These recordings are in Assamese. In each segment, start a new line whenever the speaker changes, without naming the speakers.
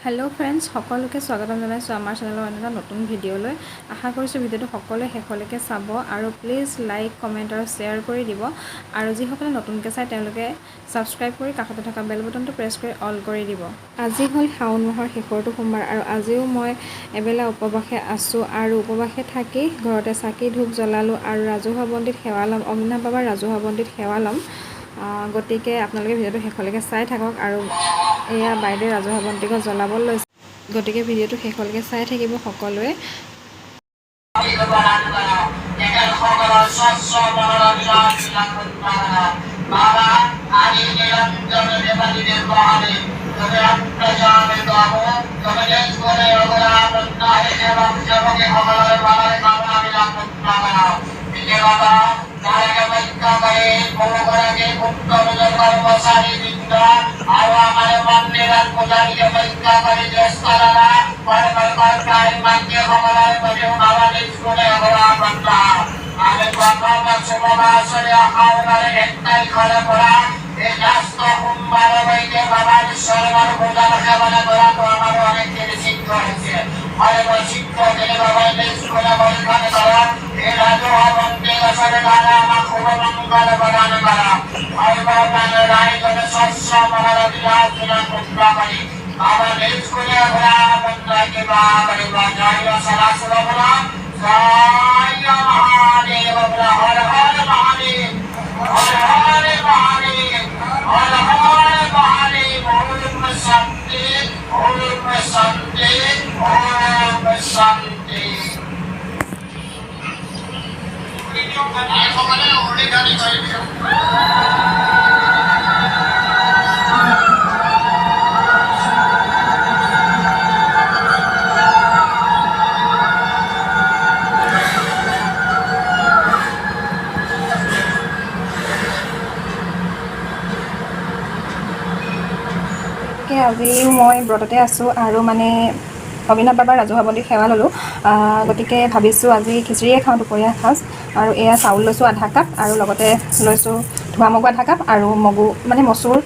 हेलो फ्रेंड्स সকলোকে স্বাগতম জনাইছো আমাৰ চেনেলৰ এটা নতুন ভিডিঅ'লৈ আশা কৰিছো ভিডিঅ'টো সকলোৱে শেষলৈকে চাব আৰু প্লিজ লাইক কমেন্ট আৰু শেয়াৰ কৰি দিব আৰু যিসকলে নতুনকৈ চাই তেওঁলোকে সাবস্ক্ৰাইব কৰি কাষতে থকা বেল বটনটো প্ৰেছ কৰি অল কৰি দিব আজি হ'ল শাওণ মাহৰ শেষৰটো সোমবাৰ আৰু আজিও মই এবেলা উপবাসে আছো আৰু উপবাসে থাকি ঘৰতে চাকি ধূপ জ্বলালো আৰু ৰাজহুৱা বন্তিত সেৱা লম অগ্নিনাভ বাবাৰ ৰাজহুৱা বন্তিত সেৱা লম গতিকে আপোনালোকে ভিডিঅ'টো শেষলৈকে চাই থাকক আৰু এয়া বাইদেউ ৰাজহুৱা বন্তিক জ্বলাব লৈছে গতিকে ভিডিঅ'টো শেষলৈকে চাই থাকিব সকলোৱে আজি মই ব্ৰততে আছোঁ আৰু মানে অগ্নিনাভ বাবাৰ ৰাজহুৱা বন্তিত সেৱা ল'লোঁ গতিকে ভাবিছোঁ আজি খিচিৰিয়ে খাওঁ দুপৰীয়া সাঁজ আৰু এয়া চাউল লৈছোঁ আধা কাপ আৰু লগতে লৈছোঁ ধোৱা মগু আধা কাপ আৰু মগু মানে মচুৰ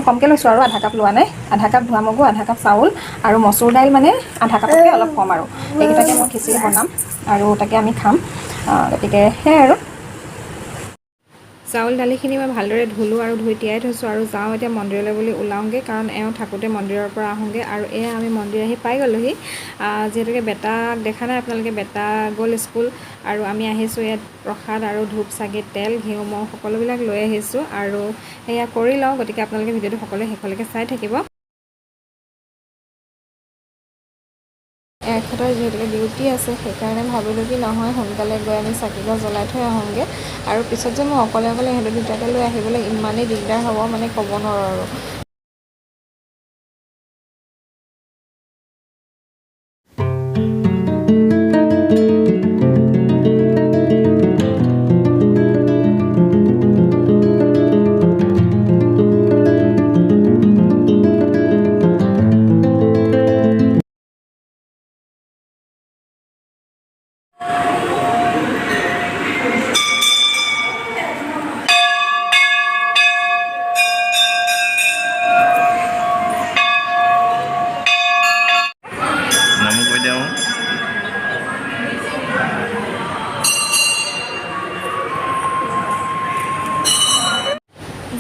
কমকৈ লৈছোঁ আৰু আধা কাপ লোৱা নাই আধা কাপ ধোৱা মগু আধা কাপ চাউল আৰু মচুৰ দাইল মানে আধা কাপতকৈ অলপ কম আৰু এইকেইটাকে মই খিচিৰি বনাম আৰু তাকে আমি খাম গতিকে সেয়াই আৰু চাউল দালিখিনি মই ভালদৰে ধুলোঁ আৰু ধুই তিয়াই থৈছোঁ আৰু যাওঁ এতিয়া মন্দিৰলৈ বুলি ওলাওঁগৈ কাৰণ এওঁ থাকোঁতে মন্দিৰৰ পৰা আহোঁগৈ আৰু এয়া আমি মন্দিৰ আহি পাই গ'লোহি যিহেতুকে বেটাক দেখা নাই আপোনালোকে বেটা গ'ল স্কুল আৰু আমি আহিছোঁ ইয়াত প্ৰসাদ আৰু ধূপ চাকি তেল ঘিউ মৌ সকলোবিলাক লৈ আহিছোঁ আৰু সেয়া কৰি লওঁ গতিকে আপোনালোকে ভিডিঅ'টো সকলোৱে শেষলৈকে চাই থাকিব এখেতৰ যিহেতুকে ডিউটি আছে সেইকাৰণে ভাবিলোঁ কি নহয় সোনকালে গৈ আমি চাকিগছ জ্বলাই থৈ আহোঁগৈ আৰু পিছত যে মই অকলে সিহঁতৰ দুটাকে লৈ আহিবলৈ ইমানেই দিগদাৰ হ'ব মানে ক'ব নোৱাৰোঁ আৰু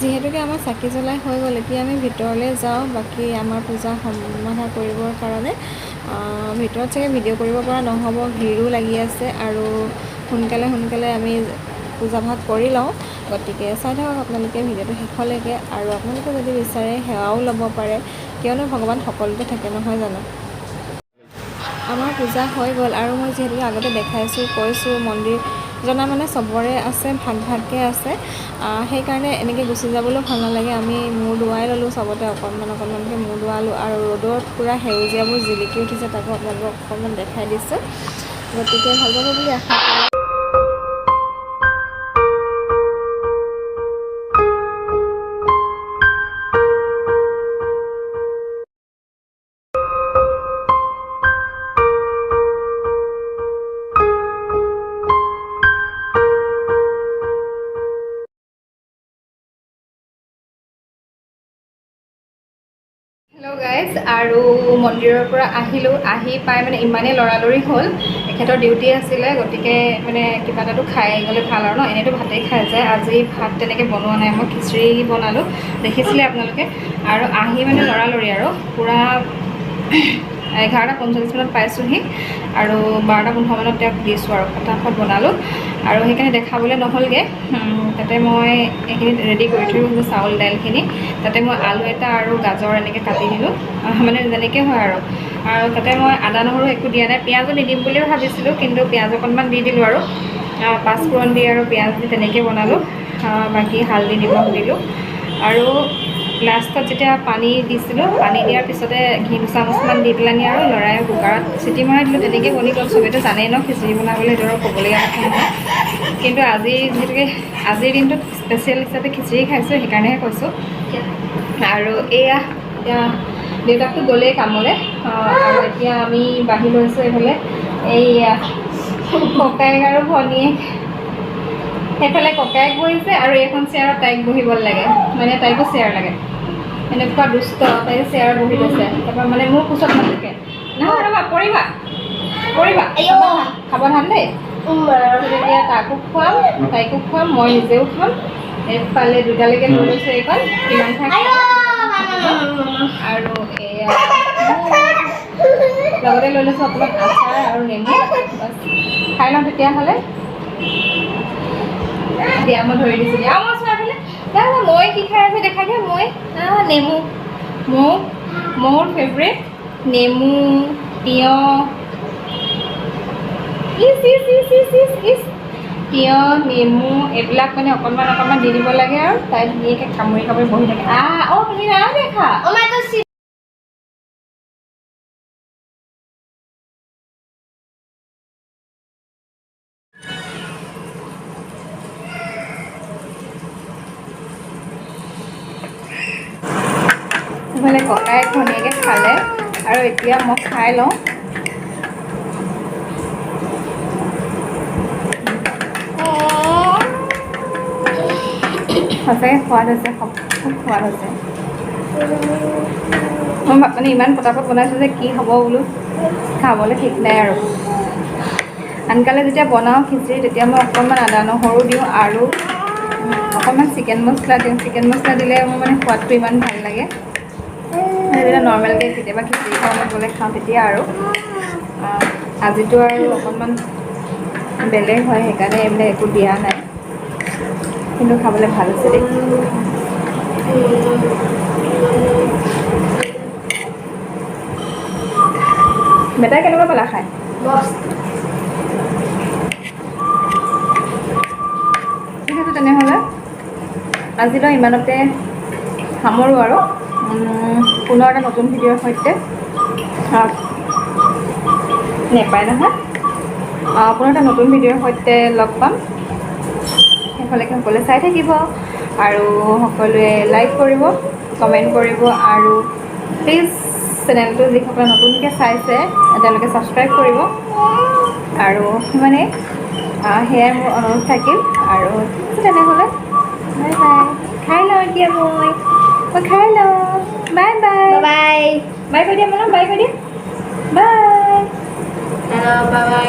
যিহেতুকে আমাৰ চাকি জ্বলাই হৈ গ'ল এতিয়া আমি ভিতৰলৈ যাওঁ বাকী আমাৰ পূজা সমাধা কৰিবৰ কাৰণে ভিতৰত চাগে ভিডিঅ' কৰিব পৰা নহ'ব ভিৰো লাগি আছে আৰু সোনকালে আমি পূজা ভাগ কৰি লওঁ গতিকে চাই থাকক আপোনালোকে ভিডিঅ'টো শেষলৈকে আৰু আপোনালোকে যদি বিচাৰে সেৱাও ল'ব পাৰে কিয়নো ভগৱান সকলোতে থাকে নহয় জানো আমাৰ পূজা হৈ গ'ল আৰু মই যিহেতুকে আগতে দেখাইছোঁ কৈছোঁ মন্দিৰ জনা মানে চবৰে আছে ভাগকৈ আছে সেইকাৰণে এনেকৈ গুচি যাবলৈও ভাল নালাগে আমি মূৰ ধুৱাই ল'লোঁ চবতে অকণমানকৈ মূৰ ধুৱালোঁ আৰু ৰ'দত পূৰা সেউজীয়াবোৰ জিলিকি উঠিছে তাকো আপোনালোকক অকণমান দেখাই দিছোঁ গতিকে ভাল পাব বুলি আশা কৰোঁ হেল্ল' গাইজ, আৰু মন্দিৰৰ পৰা আহিলোঁ। আহি পাই মানে ইমানেই লৰালৰি হ'ল, এখেতৰ ডিউটি আছিলে, গতিকে মানে কিবা এটাতো খাই গ'লে ভাল আৰু ন, এনেইতো ভাতেই খাই যায়। আজি ভাত তেনেকৈ বনোৱা নাই, মই খিচিৰি বনালোঁ, দেখিছিলে আপোনালোকে। আৰু আহি মানে লৰালৰি আৰু পূৰা 11:45 মানত পাইছোঁহি, আৰু 12:15 মানত তেওঁক দিছোঁ আৰু ফটাফট বনালোঁ। আৰু সেইকাৰণে দেখাবলৈ নহ'লগৈ। তাতে মই এইখিনি ৰেডি কৰি থৈ গৈছোঁ, চাউল দাইলখিনি। তাতে মই আলু এটা আৰু গাজৰ এনেকৈ কাটি দিলোঁ, মানে যেনেকৈ হয় আৰু তাতে মই আদা নহৰু একো দিয়া নাই। পিঁয়াজো নিদিম বুলিও ভাবিছিলোঁ, কিন্তু পিঁয়াজ অকণমান দি দিলোঁ আৰু পাঁচফোৰণ দি আৰু পিঁয়াজ দি তেনেকৈ বনালোঁ। বাকী হালধি নিমখ দিলোঁ, আৰু লাষ্টত যেতিয়া পানী দিছিলোঁ, পানী দিয়াৰ পিছতে ঘি 2 চামুচমান দি পেলানি আৰু লৰাই কুকাৰত চিটি মৰাই দিলোঁ। তেনেকৈ বনি গ'ল। চবেইতো জানেই ন খিচিৰি বনাবলৈ, সেইটো আৰু ক'বলগীয়া কথা নহয়। কিন্তু আজি যিহেতুকে আজিৰ দিনটোত স্পেচিয়েল হিচাপে খিচিৰি খাইছোঁ, সেইকাৰণেহে কৈছোঁ। আৰু এয়া এতিয়া দেউতাকটো গ'লেই কামলৈ, আৰু এতিয়া আমি বাঢ়ি লৈছোঁ এইফালে। এইয়া ককায়েক আৰু ভনীয়েক, সেইফালে ককায়েক বহিছে, আৰু এইখন চেয়াৰত তাইক বহিব লাগে, মানে তাইকো চেয়াৰ লাগে। এনেকুৱা দুষ্ট, তাইও চেয়াৰত বহি লৈছে। তাৰপৰা মানে মোৰ কোচত নাথাকে, নহয় ৰ'বা, পৰিবা পৰিবা, সাৱধান দেই। এতিয়া তাকো খুৱাম, তাইকো খুৱাম, মই নিজেও খাম। এইফালে দুটালৈকে লৈ লৈছোঁ এইখন, কিমান খাই আৰু এয়া লগতে লৈ লৈছোঁ অকণমান আচাৰ আৰু নেমু। বাছ খাই লওঁ তেতিয়াহ'লে। দিয়া মই ধৰি দিছোঁ, দিয়া মই চোৱাফালে মই কি খাই আছোঁ দেখাই দিয়া। মই নেমু, মোৰ ফেভৰেট নেমু, তিয়ঁহ, তিয়ঁহ, নেমু এইবিলাক মানে অকণমান অকণমান দি দিব লাগে, আৰু তাই ধুনীয়াকৈ কামুৰি কামুৰি বহি থাকে। তুমি নাও দেখা ইফালে ককায়েক ধুনীয়াকৈ খালে, আৰু এতিয়া মই খাই লওঁ। সঁচাকৈ সোৱাদ হৈছে, খুব সোৱাদ হৈছে। মই মানে ইমান পটাপট বনাইছোঁ যে কি হ'ব বোলো, খাবলৈ ঠিক নাই আৰু। আনকালে যেতিয়া বনাওঁ খিচিৰি, তেতিয়া মই অকণমান আদা নহৰু দিওঁ, আৰু অকণমান চিকেন মছলা দিওঁ। চিকেন মছলা দিলে মোৰ মানে সোৱাদটো ইমান ভাল লাগে। যেতিয়া নৰ্মেলকৈ কেতিয়াবা খিচিৰি খাব মন গ'লে খাওঁ তেতিয়া আৰু। আজিতো আৰু অকণমান বেলেগ হয়, সেইকাৰণে এইবিলাক একো দিয়া নাই, কিন্তু খাবলৈ ভাল হৈছে দেই। বেটাই কেনেকুৱা পালা খাই? ঠিক আছে তেনেহ'লে আজিলৈ ইমানতে সামৰোঁ, আৰু পুনৰ এটা নতুন ভিডিঅ'ৰ সৈতে নেপায় নহয়, পুনৰ এটা নতুন ভিডিঅ'ৰ সৈতে লগ পাম। সেইফালেকে সকলোৱে চাই থাকিব, আৰু সকলোৱে লাইক কৰিব, কমেণ্ট কৰিব, আৰু প্লিজ চেনেলটো যিসকলে নতুনকৈ চাইছে তেওঁলোকে ছাবস্ক্ৰাইব কৰিব। আৰু মানে সেয়াই মোৰ অনুৰোধ থাকিল। আৰু তেনেহ'লে বাই বাই। খাই লওঁ এতিয়া, মই খাই লওঁ। বাই বাই বাই বাই কৈ দিয়া, বাই কৈ দিয়া, বাই বাই।